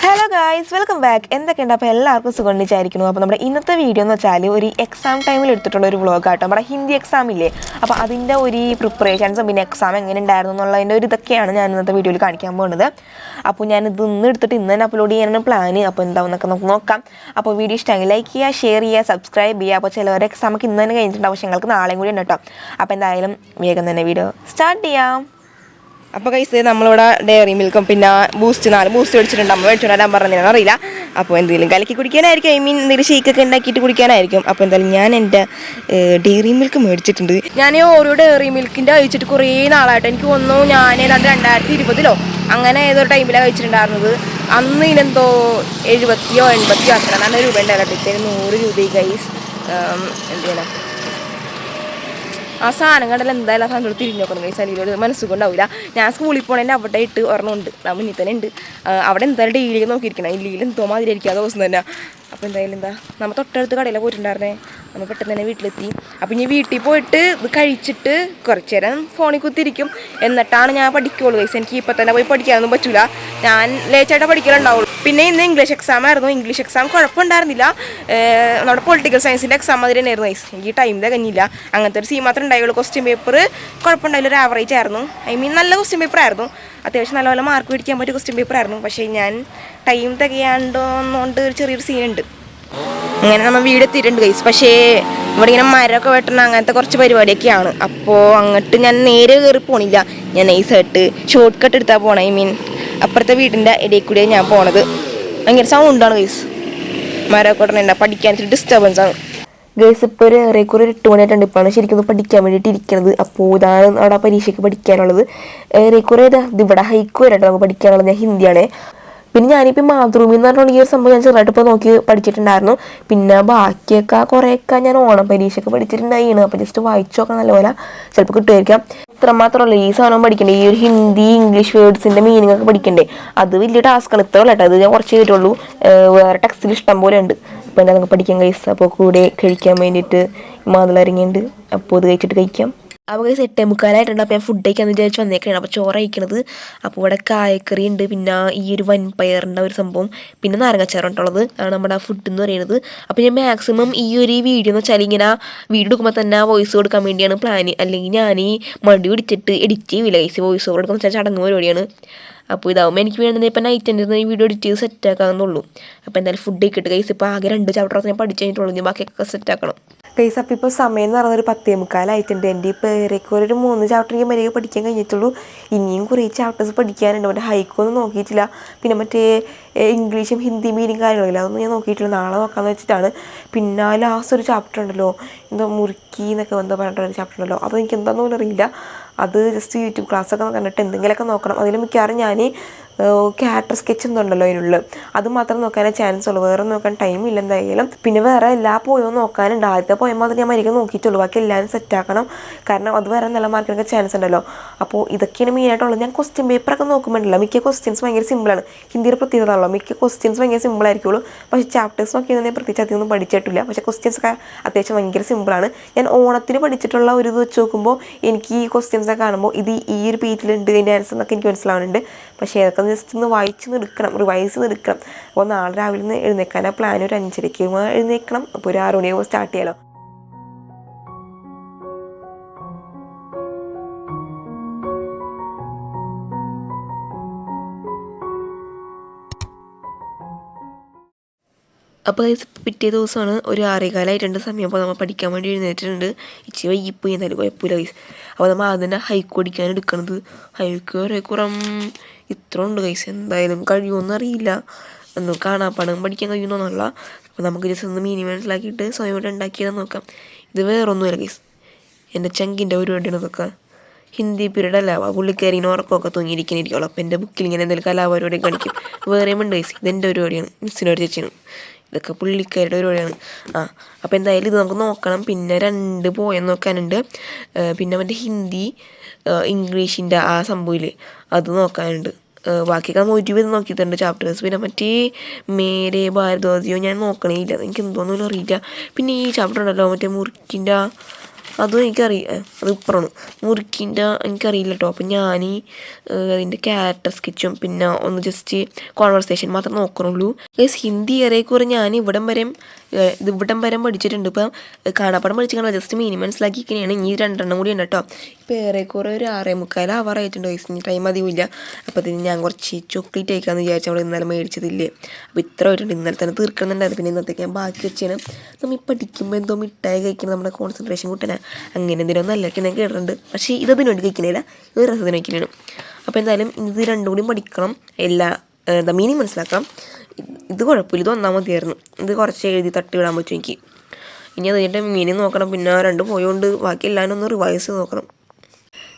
Hello guys, welcome back. എന്തൊക്കെയുണ്ട്? അപ്പോൾ എല്ലാവർക്കും സുഖം വിചാരിക്കുന്നു. അപ്പോൾ നമ്മുടെ ഇന്നത്തെ വീഡിയോ എന്ന് വെച്ചാൽ ഒരു എക്സാം ടൈമിൽ എടുത്തിട്ടുള്ള ഒരു വ്ളോഗ് ആട്ടോ. നമ്മുടെ ഹിന്ദി എക്സാം ഇല്ലേ, അപ്പോൾ അതിൻ്റെ ഒരു പ്രിപ്പറേഷൻസും പിന്നെ എക്സാം എങ്ങനെ ഉണ്ടായിരുന്നു എന്നുള്ളതിൻ്റെ ഒരു ഇതൊക്കെയാണ് ഞാൻ ഇന്നത്തെ വീഡിയോയിൽ കാണിക്കാൻ പോകുന്നത്. അപ്പോൾ ഞാനിത് ഇന്ന് എടുത്തിട്ട് ഇന്ന് തന്നെ അപ്ലോഡ് ചെയ്യാനാണ് പ്ലാന്. അപ്പോൾ എന്താണെന്നൊക്കെ നമുക്ക് നോക്കാം. അപ്പോൾ വീഡിയോ ഇഷ്ടമെങ്കിൽ ലൈക്ക് ചെയ്യുക, ഷെയർ ചെയ്യുക, സബ്സ്ക്രൈബ് ചെയ്യുക. അപ്പോൾ ചിലവരെ എക്സാമൊക്കെ ഇന്ന് തന്നെ കഴിഞ്ഞിട്ടുണ്ട്, പക്ഷേ ഞങ്ങൾക്ക് നാളെയും കൂടി ഉണ്ട് കേട്ടോ. അപ്പോൾ എന്തായാലും വേഗം തന്നെ വീഡിയോ സ്റ്റാർട്ട് ചെയ്യാം. അപ്പോൾ കൈസ് നമ്മളിവിടെ ഡയറി മിൽക്കും പിന്നെ ബൂസ്റ്റ് മേടിച്ചിട്ടുണ്ട്. അമ്മ മേടിച്ചു വരാൻ പറഞ്ഞാൽ അറിയില്ല. അപ്പോൾ എന്തെങ്കിലും കലക്കി കുടിക്കാനായിരിക്കും, എന്തെങ്കിലും ഷേക്കൊക്കെ ഉണ്ടാക്കിയിട്ട് കുടിക്കാനായിരിക്കും. അപ്പോൾ എന്തായാലും ഞാൻ എൻ്റെ ഡയറി മിൽക്ക് മേടിച്ചിട്ടുണ്ട്. ഞാൻ ഓരോ ഡയറി മിൽക്കിൻ്റെ കഴിച്ചിട്ട് കുറേ നാളായിട്ട് എനിക്ക് തോന്നുന്നു ഞാൻ ഏതാണ്ട് 2020 അങ്ങനെ ഏതൊരു ടൈമിലാണ് കഴിച്ചിട്ടുണ്ടായിരുന്നത്. അന്ന് ഇതിനെന്തോ 70 or 80 അത്ര നല്ല രൂപ ഉണ്ടായിരുന്നു. 100 രൂപ ഗൈസ്. എന്ത് ചെയ്യണം, ആ സാധനം കണ്ടല്ലോ എന്തായാലും ആ സാധനം തിരിഞ്ഞു നോക്കണം ഗൈസ്. അല്ലെങ്കിൽ മനസ്സുകൊണ്ടാവില്ല. ഞാൻ സ്കൂളിൽ പോകണേൻ്റെ അവിടെ ഇട്ട് ഒരെണ്ണമുണ്ട്, മുന്നിൽ തന്നെ ഉണ്ട്. അവിടെ എന്തായാലും ഡെയിലി നോക്കിയിരിക്കണം, ഇല്ലെങ്കിൽ എന്തോ മാതിരി ആയിരിക്കും ആ ദിവസം തന്നെ. അപ്പോൾ എന്തായാലും നമ്മൾ തൊട്ടടുത്ത് കടയിലാണ് പോയിട്ടുണ്ടായിരുന്നേ. നമ്മൾ പെട്ടെന്ന് തന്നെ വീട്ടിലെത്തി. അപ്പോൾ ഇനി വീട്ടിൽ പോയിട്ട് ഇത് കഴിച്ചിട്ട് കുറച്ച് നേരം ഫോണിൽ കുത്തിരിക്കും. എന്നിട്ടാണ് ഞാൻ പഠിക്കുകയുള്ളൂ ഗൈസ്. എനിക്ക് ഇപ്പം തന്നെ പോയി പഠിക്കാനൊന്നും പറ്റില്ല. ഞാൻ ലേറ്റായിട്ട് പഠിക്കലുണ്ടാവുള്ളൂ. പിന്നെ ഇന്ന് ഇംഗ്ലീഷ് എക്സാം ആയിരുന്നു. ഇംഗ്ലീഷ് എക്സാം കുഴപ്പമുണ്ടായിരുന്നില്ല. നമ്മുടെ പൊളിറ്റിക്കൽ സയൻസിൻ്റെ എക്സാം മാതിരി തന്നെയായിരുന്നു ഗൈസ്. എനിക്ക് ടൈം തികഞ്ഞില്ല. അങ്ങനത്തെ ഒരു സി മാത്രമേ ഉണ്ടായുള്ളൂ. ക്വസ്റ്റ്യൻ പേപ്പർ കുഴപ്പമുണ്ടായില്ല, ഒരു ആവറേജ് ആയിരുന്നു. നല്ല ക്വസ്റ്റ്യൻ പേപ്പർ ആയിരുന്നു. അത്യാവശ്യം നല്ല മാർക്ക് മേടിക്കാൻ പറ്റിയ ക്വസ്റ്റ്യൻ പേപ്പർ ആയിരുന്നു. പക്ഷേ ഞാൻ ടൈം തികയാണ്ടോന്നുകൊണ്ട് ഒരു ചെറിയൊരു സീനുണ്ട്. അങ്ങനെ നമ്മൾ വീട് എത്തിയിട്ടുണ്ട് ഗൈസ്. പക്ഷേ ഇവിടെ ഇങ്ങനെ മരമൊക്കെ വെട്ടണം, അങ്ങനത്തെ കുറച്ച് പരിപാടിയൊക്കെയാണ്. അപ്പോൾ അങ്ങോട്ട് ഞാൻ നേരെ കയറി പോണില്ല. ഞാൻ നൈസായിട്ട് ഷോർട്ട് കട്ട് എടുത്താൽ പോകണം. അപ്പുറത്തെ വീടിൻ്റെ ഇടയിൽ കൂടിയാണ് ഞാൻ പോണത്. ഭയങ്കര സൗണ്ടാണ് ഗൈസ്. മരമൊക്കെ വെട്ടണുണ്ട്, പഠിക്കാൻ ഇച്ചിരി ഡിസ്റ്റർബൻസ് ആണ് ഗൈസ്. ഇപ്പോൾ ഒരു ഏറെക്കുറെ 8 മണിയായിട്ടുണ്ട്. ഇപ്പോഴാണ് ശരിക്കും പഠിക്കാൻ വേണ്ടിയിട്ട് ഇരിക്കുന്നത്. അപ്പോൾ ഇതാണ് അവിടെ പരീക്ഷയ്ക്ക് പഠിക്കാനുള്ളത്. ഏറെക്കുറെ ഇവിടെ ഹൈക്ക് വരട്ടെ നമുക്ക് പഠിക്കാനുള്ളത്. ഞാൻ ഹിന്ദിയാണ്. പിന്നെ ഞാനിപ്പോൾ മാതൃഭൂമി എന്ന് പറഞ്ഞിട്ടുള്ള ഈ ഒരു സംഭവം ഞാൻ ചെറുതായിട്ട് ഇപ്പോൾ നോക്കി പഠിച്ചിട്ടുണ്ടായിരുന്നു. പിന്നെ ബാക്കിയൊക്കെ കുറേയൊക്കെ ഞാൻ ഓണം പരീക്ഷയ്ക്ക് പഠിച്ചിട്ടുണ്ടായിരുന്നു. അപ്പോൾ ജസ്റ്റ് വായിച്ചു നോക്കണം, നല്ലപോലെ ചിലപ്പോൾ കിട്ടുമായിരിക്കാം. ഇത്ര മാത്രമല്ല ഈ സാധനം പഠിക്കണ്ടേ, ഈ ഒരു ഹിന്ദി ഇംഗ്ലീഷ് വേർഡ്സിൻ്റെ മീനിങ് ഒക്കെ പഠിക്കണ്ടേ, അത് വലിയ ടാസ്ക്കാണ്. ഇത്ര കേട്ടോ, അത് ഞാൻ കുറച്ച് ചെയ്തിട്ടുള്ളൂ. വേറെ ടെക്സ്റ്റിൽ ഇഷ്ടം പോലെ ഉണ്ട്. അപ്പോൾ എന്താ നമുക്ക് പഠിക്കാൻ കഴിയും. അപ്പോൾ കൂടെ കഴിക്കാൻ വേണ്ടിയിട്ട് മാതളരങ്ങിയുണ്ട്. അപ്പോൾ ഇത് കഴിച്ചിട്ട് കഴിക്കാം. അപ്പോൾ ഗൈസ് 8:45 അപ്പോൾ ഞാൻ ഫുഡ് കഴിക്കാമെന്ന് വിചാരിച്ച് വന്നേക്കാണ്. അപ്പോൾ ചോറ് കഴിക്കണത്. അപ്പോൾ ഇവിടെ കായക്കറി ഉണ്ട്, പിന്നെ ഈ ഒരു വൻപയറിൻ്റെ ഒരു സംഭവം, പിന്നെ നാരങ്ങാച്ചാറുണ്ടുള്ളത് ആണ് നമ്മുടെ ഫുഡ് എന്ന് പറയുന്നത്. അപ്പോൾ ഞാൻ മാക്സിമം ഈ ഒരു വീഡിയോ എന്ന് വെച്ചാൽ ഇങ്ങനെ വീഡിയോ എടുക്കുമ്പോൾ തന്നെ വോയിസ് കൊടുക്കാൻ വേണ്ടിയാണ് പ്ലാന്. അല്ലെങ്കിൽ ഞാൻ ഈ മടി പിടിച്ചിട്ട് എഡിറ്റ് ചെയ്യില്ല ഗൈസ്. വോയിസ് ഓവർ എടുക്കുന്ന വെച്ചാൽ ചടങ്ങ് പരിപാടിയാണ്. അപ്പോൾ ഇതാവുമ്പോൾ എനിക്ക് വേണമെങ്കിൽ ഇപ്പം നൈറ്റ് എൻ്റെ ഈ വീഡിയോ എഡിറ്റ് ചെയ്ത് സെറ്റ് ആക്കാമെന്നുള്ളൂ. അപ്പോൾ എന്തായാലും ഫുഡ് കഴിക്കട്ടെ ഗൈസ്. ഇപ്പോൾ ആകെ 2 ചാപ്റ്റർ ഞാൻ പഠിച്ചു കഴിഞ്ഞിട്ടുള്ളൂ. ഞാൻ ബാക്കിയൊക്കെ സെറ്റ് ആക്കണം ഗൈസ്. അപ്പോൾ ഇപ്പോൾ സമയം എന്ന് പറയുന്നത് ഒരു 10:45 എൻ്റെ. ഇപ്പോൾ ഏറെക്കുറെ ഒരു 3 ചാപ്റ്റർ ഞാൻ വരെ പഠിക്കാൻ കഴിഞ്ഞിട്ടുള്ളൂ. ഇനിയും കുറേ ചാപ്റ്റേഴ്സ് പഠിക്കാനുണ്ട്. മറ്റേ ഹൈക്കൊന്നും നോക്കിയിട്ടില്ല. പിന്നെ മറ്റേ ഇംഗ്ലീഷും ഹിന്ദി മീനിങ് കാര്യങ്ങളില്ല, അതൊന്നും ഞാൻ നോക്കിയിട്ടില്ല. നാളെ നോക്കാമെന്ന് വെച്ചിട്ടാണ്. പിന്നെ ലാസ്റ്റ് ഒരു ചാപ്റ്റർ ഉണ്ടല്ലോ, എന്തോ മുറുക്കി എന്നൊക്കെ എന്തോ പറഞ്ഞിട്ടൊരു ചാപ്റ്റർ ഉണ്ടല്ലോ, അത് എനിക്ക് എന്താണെന്ന് അറിയില്ല. അത് ജസ്റ്റ് യൂട്യൂബ് ക്ലാസ്സൊക്കെ കണ്ടിട്ട് എന്തെങ്കിലുമൊക്കെ നോക്കണം. അതിൽ മിക്കവാറും ഞാൻ ക്യാരക്ടർ സ്കെച്ച് എന്തുണ്ടല്ലോ അതിനുള്ളിൽ, അത് മാത്രം നോക്കാനേ ചാൻസ് ഉള്ളൂ. വേറെ നോക്കാൻ ടൈമില്ല എന്തായാലും. പിന്നെ വേറെ എല്ലാ പോയോ നോക്കാനുണ്ട്. ആദ്യത്തെ പോയ മാത്രം ഞാൻ മരിക്കാൻ നോക്കിയിട്ടുള്ളൂ. ബാക്കി എല്ലാവരും സെറ്റാക്കണം. കാരണം അത് വേറെ നല്ല മാർക്കിനൊക്കെ ചാൻസ് ഉണ്ടല്ലോ. അപ്പോൾ ഇതൊക്കെയാണ് മെയിനായിട്ടുള്ളത്. ഞാൻ ക്വസ്റ്റ്യൻ പേപ്പറൊക്കെ നോക്കുമ്പോഴല്ലോ മിക്ക ക്വസ്റ്റ്യൻസ് ഭയങ്കര സിമ്പിളാണ്. ഹിന്ദിയുടെ പ്രത്യേകതയാണല്ലോ, മിക്ക ക്വസ്റ്റ്യൻസ് ഭയങ്കര സിമ്പിളായിരിക്കുള്ളൂ. പക്ഷേ ചാപ്റ്റേഴ്സ് നോക്കിയതൊന്നും പ്രത്യേകിച്ച് അധികമൊന്നും പഠിച്ചിട്ടില്ല. പക്ഷേ ക്വസ്റ്റ്യൻസ് ഒക്കെ അത്യാവശ്യം ഭയങ്കര സിമ്പിളാണ്. ഞാൻ ഓണത്തിന് പഠിച്ചിട്ടുള്ള ഒരു ഇത് വെച്ച് നോക്കുമ്പോൾ എനിക്ക് ഈ ക്വസ്റ്റ്യൻസൊക്കെ കാണുമ്പോൾ ഇത് ഈ ഒരു പേജിലുണ്ട് ഇതിൻ്റെ ആൻസർ എന്നൊക്കെ എനിക്ക് മനസ്സിലാവുന്നുണ്ട്. പക്ഷേ അതൊക്കെ ജസ്റ്റ് ഒന്ന് വായിച്ച് എടുക്കണം, റിവൈസ് എടുക്കണം. അപ്പോൾ നാളെ രാവിലെ നിന്ന് എഴുന്നേക്കാനാണ് പ്ലാൻ. ഒരു 5:30 എഴുന്നേക്കണം. അപ്പോൾ ഒരു 6 മണിയാകുമ്പോൾ സ്റ്റാർട്ട് ചെയ്യാലോ. അപ്പോൾ പിറ്റേ ദിവസമാണ് ഒരു 6:15 സമയം. അപ്പോൾ നമ്മൾ പഠിക്കാൻ വേണ്ടി എഴുന്നേറ്റിട്ടുണ്ട്. ഇച്ചിരി വൈകിപ്പോയി, എന്നാലും കുഴപ്പമില്ല ഗൈസ്. അപ്പോൾ നമ്മൾ അതിൻ്റെ ഹൈക്ക് പഠിക്കാൻ എടുക്കണത്. ഹൈക്ക് ഏറെക്കുറം ഇത്ര ഉണ്ട് ഗൈസ്. എന്തായാലും കഴിയുമെന്ന് അറിയില്ല. ഒന്നും കാണാപ്പാടം പഠിക്കാൻ കഴിയുമെന്നൊന്നുമല്ല. അപ്പോൾ നമുക്ക് ജസ്റ്റ് ഒന്ന് മിനിമം മനസ്സിലാക്കിയിട്ട് സ്വയമായിട്ട് ഉണ്ടാക്കിയത് നോക്കാം. ഇത് വേറൊന്നുമില്ല ഗൈസ്, എൻ്റെ ചങ്കിൻ്റെ പരിപാടിയാണ് ഇതൊക്കെ. ഹിന്ദി പീരീഡ് അല്ല, പുള്ളിക്കാരിന് ഉറക്കമൊക്കെ തൂങ്ങിയിരിക്കാനിരിക്കുള്ളൂ. അപ്പോൾ എൻ്റെ ബുക്കിൽ ഇങ്ങനെ എന്തെങ്കിലും കലാപരിപാടി കാണിക്കും. വേറെയും ഉണ്ട് ഗൈസ്. ഇതെൻ്റെ പരിപാടിയാണ്, മിസ്സിനോട് ചേച്ചിയാണ്. ഇതൊക്കെ പുള്ളിക്കാരുടെ പരിപാടിയാണ്. അപ്പോൾ എന്തായാലും ഇത് നമുക്ക് നോക്കണം. പിന്നെ 2 പോയം നോക്കാനുണ്ട്. പിന്നെ മറ്റേ ഹിന്ദി ഇംഗ്ലീഷിൻ്റെ ആ സംഭവമില്ലേ, അത് നോക്കാനുണ്ട്. ബാക്കിയൊക്കെ 120 നോക്കിയിട്ടുണ്ട് ചാപ്റ്റേഴ്സ്. പിന്നെ മറ്റേ മേരെ ഭാരതവാസിയോ ഞാൻ നോക്കണേ ഇല്ല, എനിക്ക് എന്തോന്നും അറിയില്ല. പിന്നെ ഈ ചാപ്റ്റർ ഉണ്ടല്ലോ മറ്റേ മുറുക്കിൻ്റെ അതും എനിക്കറിയാം, അത് ഇപ്പുറമാണ് മുറുക്കിൻ്റെ എനിക്കറിയില്ല കേട്ടോ. അപ്പം ഞാൻ അതിൻ്റെ ക്യാരക്ടർ സ്കെച്ചും പിന്നെ ഒന്ന് ജസ്റ്റ് കോൺവെർസേഷൻ മാത്രം നോക്കണുള്ളൂ. ഹിന്ദി ഏറെക്കുറെ ഞാൻ ഇവിടം വരെ പഠിച്ചിട്ടുണ്ട്. ഇപ്പം കാണാപ്പാടം പഠിച്ചിട്ട് ജസ്റ്റ് മിനിമം മനസ്സിലാക്കിയൊക്കെയാണ്. ഇനി 2 കൂടി ഉണ്ട് കേട്ടോ. ഇപ്പം ഏറെക്കുറെ ഒരു 6:45 ആവാറായിട്ടുണ്ട്. ഇനി ടൈം അധികമില്ല. അപ്പോൾ അതിന് ഞാൻ കുറച്ച് ചോക്ലേറ്റ് കഴിക്കാമെന്ന് വിചാരിച്ചു. അവിടെ ഇന്നലെ മേടിച്ചതില്ലേ, അപ്പോൾ ഇത്ര ആയിട്ടുണ്ട്. ഇന്നലെ തന്നെ തീർക്കണമെന്നുണ്ടായിരുന്നു. പിന്നെ ഇന്നത്തേക്ക് ഞാൻ ബാക്കി വെച്ചാണ്. നമ്മൾ പഠിക്കുമ്പോൾ എന്തോ മിഠായി കഴിക്കണം, നമ്മുടെ കോൺസെൻട്രേഷൻ കൂട്ടാൻ അങ്ങനെ എന്തിനൊന്നും അല്ലൊക്കെ ഞാൻ കേട്ടിട്ടുണ്ട്. പക്ഷേ ഇതതിന് വേണ്ടി കഴിക്കുന്നില്ല, ഇത് രസത്തിന് കഴിക്കുന്നതാണ്. അപ്പോൾ എന്തായാലും ഇത് 2 കൂടി പഠിക്കണം, എന്താ മീനിങ് മനസ്സിലാക്കണം. ഇത് കുഴപ്പമില്ല, ഇത് 1 മതിയായിരുന്നു. ഇത് കുറച്ച് എഴുതി തട്ടി വിടാൻ പറ്റും എനിക്ക്. ഇനി അത് കഴിഞ്ഞിട്ട് മീനിങ് നോക്കണം. പിന്നെ 2 പോയോണ്ട് ബാക്കി എല്ലാവരും ഒന്ന് റിവൈസ് നോക്കണം.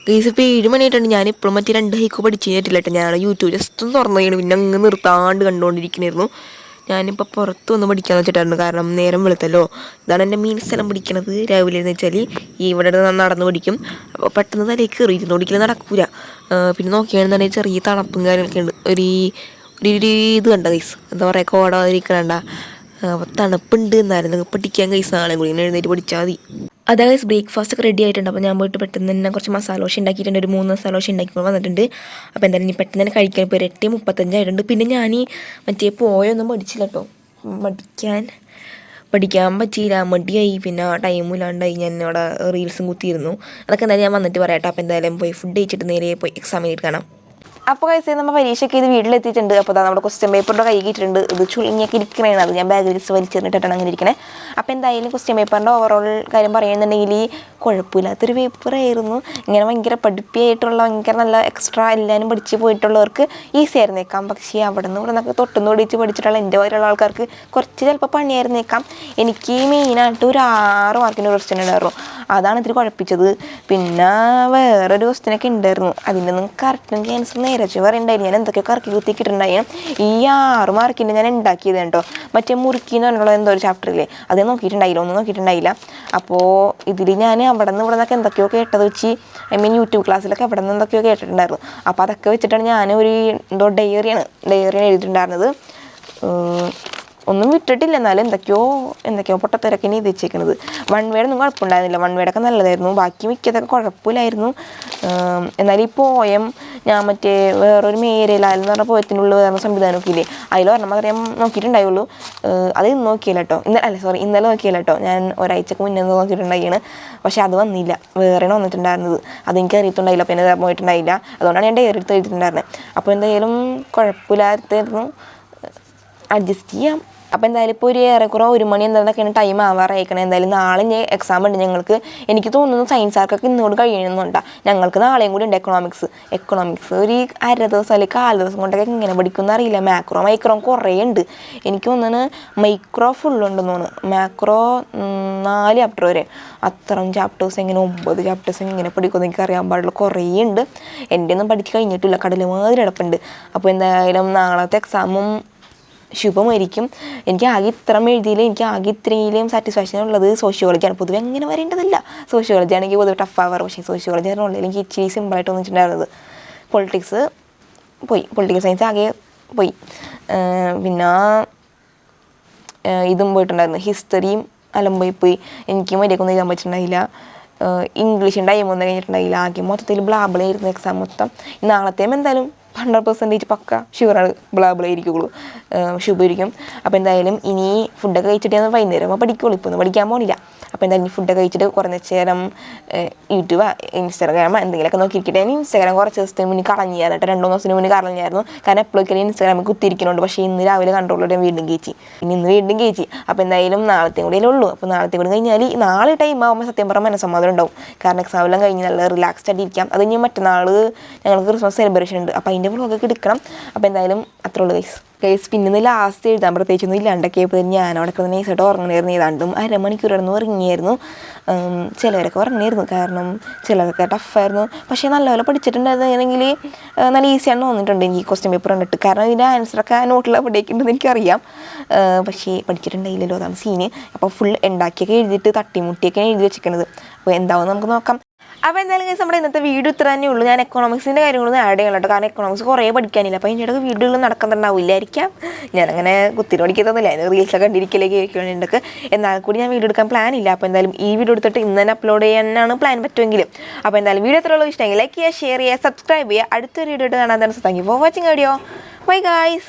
ഗൈസ് ഇപ്പോൾ 7 മണിയായിട്ടുണ്ട്. ഞാനിപ്പോഴും മറ്റേ 2 ഹൈക്കോ പഠിച്ച് കഴിഞ്ഞിട്ടില്ല കേട്ടോ. ഞാൻ യൂട്യൂബ് ജസ്റ്റ് ഒന്ന് തുറന്നു കഴിഞ്ഞു, പിന്നെ അങ്ങ് നിർത്താണ്ട് കണ്ടുകൊണ്ടിരിക്കണമായിരുന്നു. ഞാനിപ്പോൾ പുറത്ത് വന്ന് പഠിക്കാമെന്ന് വെച്ചിട്ടായിരുന്നു, കാരണം നേരം വെളുത്തല്ലോ. ഇതാണ് എൻ്റെ മെയിൻ സ്ഥലം പഠിക്കണത്. രാവിലെ എന്ന് വെച്ചാൽ ഇവിടെ നടന്ന് പഠിക്കും. അപ്പോൾ പെട്ടെന്ന് തലേക്ക് കയറി ഇരുന്ന് പഠിക്കൽ നടക്കൂല. പിന്നെ നോക്കിയാണെന്നുണ്ടെങ്കിൽ ചെറിയ തണുപ്പും കാര്യങ്ങളൊക്കെ ഉണ്ട്. ഒരു ഇത് കണ്ട ഗൈസ്, എന്താ പറയുക, കോടാതിരിക്കണണ്ട. അപ്പോൾ തണുപ്പുണ്ട്, എന്നാലും പഠിക്കാൻ ഗൈസ് നാളെ കൂടി ഇങ്ങനെ എഴുന്നേറ്റ് പഠിച്ചാൽ മതി. അതാ ഗൈസ് ബ്രേക്ക്ഫാസ്റ്റ് ഒക്കെ റെഡി ആയിട്ടുണ്ട്. അപ്പോൾ ഞാൻ പോയിട്ട് പെട്ടെന്ന് തന്നെ കുറച്ച് മസാല ദോശ ഉണ്ടാക്കിയിട്ടുണ്ട്. ഒരു 3 മസാല ദോശ ഉണ്ടാക്കിക്കൊണ്ട് വന്നിട്ടുണ്ട്. അപ്പോൾ എന്തായാലും ഇനി പെട്ടെന്ന് തന്നെ കഴിക്കാൻ. ഇപ്പോൾ 8:35 ആയിട്ടുണ്ട്. പിന്നെ ഞാൻ മറ്റേ പോയൊന്നും പഠിച്ചില്ല കേട്ടോ. പഠിക്കാൻ പറ്റിയില്ല, മടിയായി. പിന്നെ ടൈമും ഇല്ലാണ്ടായി. ഞാൻ അവിടെ റീൽസും കുത്തിയിരുന്നു. അതൊക്കെ എന്തായാലും ഞാൻ വന്നിട്ട് പറയാം കേട്ടോ. അപ്പോൾ എന്തായാലും പോയി ഫുഡ് കഴിച്ചിട്ട് നേരെ പോയി എക്സാം എഴുതി കാണാം. അപ്പോൾ കഴിച്ച് നമ്മൾ പരീക്ഷയ്ക്ക് ഇത് വീട്ടിലെത്തിയിട്ടുണ്ട്. അപ്പോൾ അതാ നമ്മുടെ ക്വസ്റ്റ്യൻ പേപ്പറിൻ്റെ കൈ കിട്ടിയിട്ടുണ്ട്. ഇത് ചുളിങ്ങിയൊക്കെ ഇരിക്കണേണ്, അത് ഞാൻ ബാഗിൽ വലിച്ചെറിഞ്ഞിട്ടാണ് അങ്ങനെ ഇരിക്കണേ. അപ്പോൾ എന്തായാലും ക്വസ്റ്റ്യൻ പേപ്പറിൻ്റെ ഓവറോൾ കാര്യം പറയുന്നുണ്ടെങ്കിൽ കുഴപ്പമില്ലാത്തൊരു പേപ്പറായിരുന്നു. ഇങ്ങനെ ഭയങ്കര പഠിപ്പിയായിട്ടുള്ള ഭയങ്കര നല്ല എക്സ്ട്രാ എല്ലാവരും പഠിച്ച് പോയിട്ടുള്ളവർക്ക് ഈസി ആയിരുന്നേക്കാം. പക്ഷേ അവിടെ നിന്ന് ഇവിടെ നിന്നൊക്കെ തൊട്ടുന്ന് ഓടിച്ച് പഠിച്ചിട്ടുള്ള എൻ്റെ വരെയുള്ള ആൾക്കാർക്ക് കുറച്ച് ചിലപ്പോൾ പണിയായിരുന്നേക്കാം. എനിക്ക് മെയിനായിട്ട് ഒരു 6 മാർക്കിൻ്റെ ക്വസ്റ്റ്യൻ ഉണ്ടായിരുന്നു. അതാണ് ഇത്തിരി കുഴപ്പിച്ചത്. പിന്നെ വേറൊരു ക്വസ്റ്റ്യനൊക്കെ ഉണ്ടായിരുന്നു, അതിൻ്റെ ഒന്നും കറക്റ്റും ക്യാൻസർ നേരെ പറയണ്ടായിരുന്നു. ഞാൻ എന്തൊക്കെയോ കറക്കി കുത്തിക്കിട്ടുണ്ടായിരുന്നു. ഈ 6 മാർക്കിൻ്റെ ഞാൻ ഉണ്ടാക്കിയത് കേട്ടോ. മറ്റേ മുറുക്കിന്ന് പറഞ്ഞുള്ള എന്തോ ഒരു ചാപ്റ്ററില്ലേ, അത് നോക്കിയിട്ടുണ്ടായില്ല, ഒന്നും നോക്കിയിട്ടുണ്ടായില്ല. അപ്പോൾ ഇതിൽ ഞാൻ അവിടെ നിന്ന് ഇവിടെ നിന്നൊക്കെ എന്തൊക്കെയോ കേട്ടത് വെച്ച്, യൂട്യൂബ് ക്ലാസ്സിലൊക്കെ അവിടെ നിന്ന് എന്തൊക്കെയോ കേട്ടിട്ടുണ്ടായിരുന്നു. അപ്പോൾ അതൊക്കെ വെച്ചിട്ടാണ് ഞാനൊരു എന്തോ ഡയറിയാണ് എഴുതിയിട്ടുണ്ടായിരുന്നത്. ഒന്നും വിട്ടിട്ടില്ല, എന്നാലും എന്തൊക്കെയോ പൊട്ടത്തിരക്കെ എഴുതി വെച്ചേക്കുന്നത്. 1 വേടൊന്നും കുഴപ്പമുണ്ടായിരുന്നില്ല, 1 വേടൊക്കെ നല്ലതായിരുന്നു. ബാക്കി മിക്കതൊക്കെ കുഴപ്പമില്ലായിരുന്നു. എന്നാലും ഈ പോയം ഞാൻ മറ്റേ വേറൊരു മേരലാൽ എന്ന് പറഞ്ഞ പോയത്തിനുള്ള വേറെ സംവിധാനമൊക്കെ ഇല്ലേ, അതിൽ പറഞ്ഞാൽ മാത്രമേ ഞാൻ നോക്കിയിട്ടുണ്ടായുള്ളൂ. അത് ഇന്ന് നോക്കിയില്ല കേട്ടോ, ഇന്നലെ നോക്കിയില്ല കേട്ടോ. ഞാൻ ഒരാഴ്ചക്ക് മുന്നേ നോക്കിയിട്ടുണ്ടായിരുന്നു. പക്ഷെ അത് വന്നില്ല, വേറെയാണ് വന്നിട്ടുണ്ടായിരുന്നത്. അതെനിക്ക് അറിയത്തുണ്ടായില്ല, പിന്നെ പോയിട്ടുണ്ടായില്ല. അതുകൊണ്ടാണ് ഞാൻ ഡയറി എടുത്ത് എഴുതിയിട്ടുണ്ടായിരുന്നത്. അപ്പോൾ എന്തായാലും കുഴപ്പമില്ലാത്തായിരുന്നു, അഡ്ജസ്റ്റ് ചെയ്യാം. അപ്പോൾ എന്തായാലും ഇപ്പോൾ ഒരു ഏറെക്കുറെ 1 മണി എന്താണെന്നൊക്കെയാണ് ടൈം ആവാറായിക്കണം. എന്തായാലും നാളെ എക്സാം ഉണ്ട് ഞങ്ങൾക്ക്. എനിക്ക് തോന്നുന്നു സയൻസുകാർക്കൊക്കെ ഇന്നോട് കഴിയണമെന്നുണ്ടാ. ഞങ്ങൾക്ക് നാളെയും കൂടി ഉണ്ട് എക്കണോമിക്സ്. ഒരു 1/2 ദിവസം അല്ലെങ്കിൽ 1/4 ദിവസം കൊണ്ടൊക്കെ എങ്ങനെ പഠിക്കുമെന്ന് അറിയില്ല. മൈക്രോ കുറേ ഉണ്ട്. എനിക്ക് തോന്നുന്നു മൈക്രോ ഫുള്ളുണ്ടെന്ന് തോന്നുന്നു. മാക്രോ 4 ചാപ്റ്റർ വരെ. അത്രയും ചാപ്റ്റേഴ്സ് എങ്ങനെ 9 ചാപ്റ്റേഴ്സ് എങ്ങനെ പഠിക്കുമെന്ന് എനിക്ക് അറിയാൻ പാടില്ല, കുറേ ഉണ്ട്. എൻ്റെ ഒന്നും പഠിച്ച് കഴിഞ്ഞിട്ടില്ല, കടലുമാതിരി കിടപ്പുണ്ട്. അപ്പോൾ എന്തായാലും നാളത്തെ എക്സാമും ശുഭമായിരിക്കും. എനിക്ക് ആകെ ഇത്രയും എഴുതിയില്ല, എനിക്ക് ആകെ ഇത്രയിലും സാറ്റിസ്ഫാക്ഷൻ ഉള്ളത് സോഷ്യോളജിയാണ്. പൊതുവെ അങ്ങനെ വരേണ്ടതില്ല, സോഷ്യോളജി ആണെങ്കിൽ പൊതുവെ ടഫ് ആവാറ്. പക്ഷേ സോഷ്യോളജി ആയിരുന്നു എനിക്ക് ഇച്ചിരി സിമ്പിളായിട്ട് വന്നിട്ടുണ്ടായിരുന്നത്. പൊളിറ്റിക്കൽ സയൻസ് ആകെ പോയി. പിന്നെ ഇതും പോയിട്ടുണ്ടായിരുന്നു, ഹിസ്റ്ററിയും അലമ്പോയി. എനിക്ക് മര്യാദക്കൊന്നും എഴുതാൻ പറ്റിയിട്ടുണ്ടായില്ല. ഇംഗ്ലീഷും ടൈമൊന്നും കഴിഞ്ഞിട്ടുണ്ടായില്ല. ആകെ മൊത്തത്തിൽ ബ്ലാബിളായിരുന്നു എക്സാം മൊത്തം. നാളത്തെയും എന്തായാലും 100% പക്ക ഷുവറാണ്, ബ്ലാബിളായിരിക്കുള്ളൂ, ശുഭമായിരിക്കും. അപ്പോൾ എന്തായാലും ഇനി ഫുഡൊക്കെ കഴിച്ചിട്ട് ഞാൻ വൈകുന്നേരം പഠിക്കുള്ളൂ, ഇപ്പോൾ ഒന്നും പഠിക്കാൻ പോണില്ല. അപ്പോൾ എന്തായാലും ഇനി ഫുഡൊക്കെ കഴിച്ചിട്ട് കുറച്ച് നേരം യൂട്യൂബ്, ഇൻസ്റ്റാഗ്രാം എന്തെങ്കിലുമൊക്കെ നോക്കിയിരിക്കട്ടെ. ഞാൻ ഇൻസ്റ്റാഗ്രാം കുറച്ച് ദിവസത്തിന് മുന്നേ കളഞ്ഞായിരുന്നു കേട്ടോ, 2 ദിവസത്തിന് മുന്നേ കളഞ്ഞായിരുന്നു. കാരണം എപ്പോഴൊക്കെ ഇൻസ്റ്റാഗ്രാമിൽ കുത്തിയിരിക്കുന്നുണ്ട്. പക്ഷേ ഇന്ന് രാവിലെ കൺട്രോളോടെ വീണ്ടും കയറ്റി. അപ്പോൾ എന്തായാലും നാളത്തെയും കൂടെ ഉള്ളൂ. അപ്പോൾ നാളത്തെയും കൂടി കഴിഞ്ഞാൽ നാളെ ടൈം ആകുമ്പോൾ സത്യം പറഞ്ഞാൽ മനസ്സമാധാനം ഉണ്ടാവും. കാരണം എക്സാമെല്ലാം കഴിഞ്ഞ് നല്ല റിലാക്സ്ഡ് ആയിട്ട് ഇരിക്കാം. അത് കഴിഞ്ഞ് മറ്റന്നാൾ ഞങ്ങൾക്ക് ക്രിസ്മസ് സെലിബ്രേഷൻ ഉണ്ട്. അപ്പോൾ അതിൻ്റെ വ്ളോഗൊക്കെ എടുക്കണം. അപ്പോൾ എന്തായാലും അത്രേ ഉള്ളൂ ഗൈസ്. പിന്നെ ലാസ്റ്റ് എഴുതാൻ പ്രത്യേകിച്ചൊന്നും ഇല്ലാണ്ടൊക്കെയപ്പോൾ ഞാൻ അവിടെ കിടന്ന് നൈസായിട്ട് ഉറങ്ങണമായിരുന്നു. ഏതാണ്ടും 1/2 മണിക്കൂറായിരുന്നു ഉറങ്ങിയായിരുന്നു. ചിലവരൊക്കെ ഉറങ്ങണമായിരുന്നു, കാരണം ചിലരൊക്കെ ടഫായിരുന്നു. പക്ഷേ നല്ലപോലെ പഠിച്ചിട്ടുണ്ടായിരുന്നെങ്കിൽ നല്ല ഈസിയാണെന്ന് തോന്നിയിട്ടുണ്ട് എനിക്ക് ക്വസ്റ്റ്യൻ പേപ്പർ കണ്ടിട്ട്. കാരണം ഇതിൻ്റെ ആൻസറൊക്കെ നോട്ടിൽ എവിടേക്ക് ഉണ്ടെന്ന് എനിക്കറിയാം. പക്ഷേ പഠിച്ചിട്ടുണ്ടായില്ലല്ലോ, അതാണ് സീന്. അപ്പോൾ ഫുൾ ഉണ്ടാക്കിയൊക്കെ എഴുതിയിട്ട് തട്ടിമുട്ടിയൊക്കെ എഴുതി വെച്ചിരിക്കുന്നത്. അപ്പോൾ എന്താവും നമുക്ക് നോക്കാം. അപ്പോൾ എന്തായാലും guys നമ്മുടെ ഇന്നത്തെ വീഡിയോ ഇത്ര തന്നെ ഉള്ളൂ. ഞാൻ എക്കണോമിക്സിൻ്റെ കാര്യങ്ങളൊന്നും ആഡ് ചെയ്യണം കേട്ടോ, കാരണം എക്കണോമിക്സ് കുറേ പഠിക്കാനില്ല. അപ്പോൾ ഇതിൻ്റെ ഇടയ്ക്ക് വീഡിയോകൾ നടക്കുന്നുണ്ടാവില്ലായിരിക്കാം. ഞാനങ്ങനെ കുത്തിരി പഠിക്കത്തൊന്നുമില്ല, അതിന് റീൽസൊക്കെ കണ്ടിരിക്കലേക്ക് കേൾക്കുന്നുണ്ടൊക്കെ. എന്നാൽ കൂടി ഞാൻ വീഡിയോ എടുക്കാൻ പ്ലാൻ ഇല്ല. അപ്പോൾ എന്തായാലും ഈ വീഡിയോ എടുത്തിട്ട് ഇന്ന് തന്നെ അപ്ലോഡ് ചെയ്യാനാണ് പ്ലാൻ പറ്റുമെങ്കിലും. അപ്പോൾ എന്തായാലും വീഡിയോ എത്ര ഉള്ളൂ ഇഷ്ടമെങ്കിൽ ലൈക്ക് ചെയ്യുക, ഷെയർ ചെയ്യുക, സബ്സ്ക്രൈബ് ചെയ്യുക. അടുത്തൊരു വീഡിയോ ഇട്ട് കാണാൻ തന്നെ. Thank you for watching video. Bye guys.